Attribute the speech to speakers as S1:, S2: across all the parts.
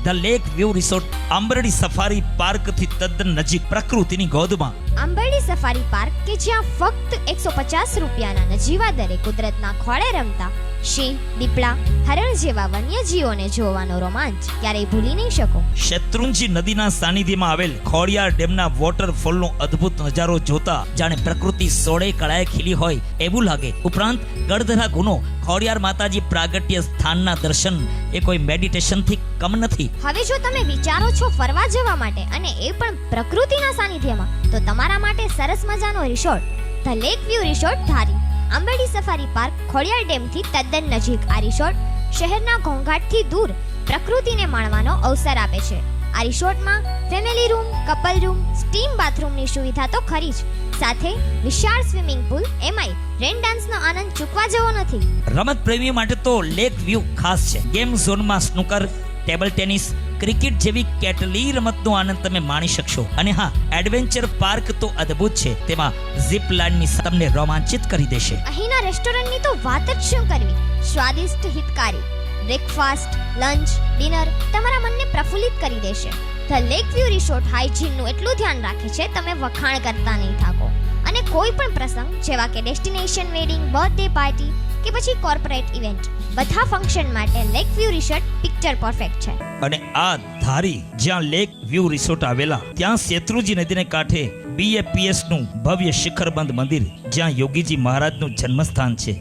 S1: The lake view resort Ambardi safari park થી તદ્દન નજીક પ્રકૃતિની ગોદમાં.
S2: આંબરડી સફારી પાર્ક કે જ્યાં ફક્ત 150 રૂપિયાના નજીવા દરે કુદરતના ખોળે રમતા સિંહ, દીપડા, હરણ જેવા વન્યજીવોને જોવાનો રોમાંચ ક્યારેય ભૂલી નહીં શકો.
S1: શેત્રુંજી નદીના સાનિધ્યમાં આવેલ ખોડિયાર ડેમના વોટરફોલનો અદ્ભુત નજારો જોતા જાણે પ્રકૃતિ સોળે કળાએ ખીલી હોય એવું લાગે. ઉપરાંત ગળધરા ગુનો ખોડિયાર માતાજી પ્રાગટ્ય સ્થાનના દર્શન એ કોઈ મેડિટેશનથી કમ નથી.
S2: હવે જો તમે વિચારો છો ફરવા જવા માટે અને એ પણ પ્રકૃતિના સાનિધ્યમાં, તો તમારા માટે સરસ મજાનો resort the lake view resort Dhari. Ambardi safari park Khodiyar ડેમથી તદ્દન નજીક આ રિસોર્ટ શહેરના ઘોંઘાટથી દૂર પ્રકૃતિને માણવાનો અવસર આપે છે. આ રિસોર્ટમાં family room, couple room, steam બાથરૂમની સુવિધા તો ખરી જ, સાથે વિશાળ સ્વિમિંગ પૂલ, એમાંય રેન ડાન્સનો આનંદ ચૂકવા જેવો નથી.
S1: રમત પ્રેમીઓ માટે તો લેક વ્યૂ ખાસ છે. ગેમ ઝોનમાં સ્નૂકર, ટેબલ ટેનિસ, ક્રિકેટ જેવી કેટલી રમતનો આનંદ તમે માણી શકશો. અને હા, એડવેન્ચર પાર્ક તો અદ્ભુત છે. તેમાં ઝીપ લાઇનની તમને રોમાંચિત કરી દેશે.
S2: અહીંના રેસ્ટોરન્ટની તો વાત જ શું કરવી. સ્વાદિષ્ટ હિતકારી બ્રેકફાસ્ટ, લંચ, ડિનર તમારા મનને પ્રફુલ્લિત કરી દેશે. ધ લેક વ્યૂ રિસોર્ટ હાઇજીનનું એટલું ધ્યાન રાખે છે, તમે વખાણ કરતા નહીં થાકો. અને કોઈ પણ પ્રસંગ જેવા કે ડેસ્ટિનેશન વેડિંગ, બર્થડે પાર્ટી કે પછી કોર્પોરેટ ઇવેન્ટ, બધા ફંક્શન માટે lake view resort picture perfect છે.
S1: અને આ ધારી જ્યાં લેક વ્યૂ રિસોર્ટ આવેલા, ત્યાં શેત્રુંજી નદીને કાંઠે BAPS નું ભવ્ય શિખરબંધ મંદિર, જ્યાં યોગીજી મહારાજનું જન્મસ્થાન છે,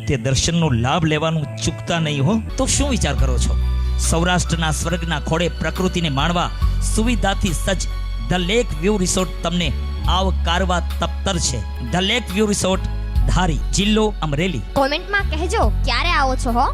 S1: તે દર્શનનો લાભ લેવાનું ચૂકતા નહીં હો. તો શું વિચાર કરો છો? સૌરાષ્ટ્રના સ્વર્ગના ખોળે પ્રકૃતિને માણવા સુવિધાથી સજ્જ ધ લેક વ્યૂ રિસોર્ટ તમને આવકારવા તપ્તર છે. ધ લેક વ્યૂ રિસોર્ટ ધારી, જિલ્લો અમરેલી.
S2: કોમેન્ટમાં કહેજો ક્યારે આવો છો હો.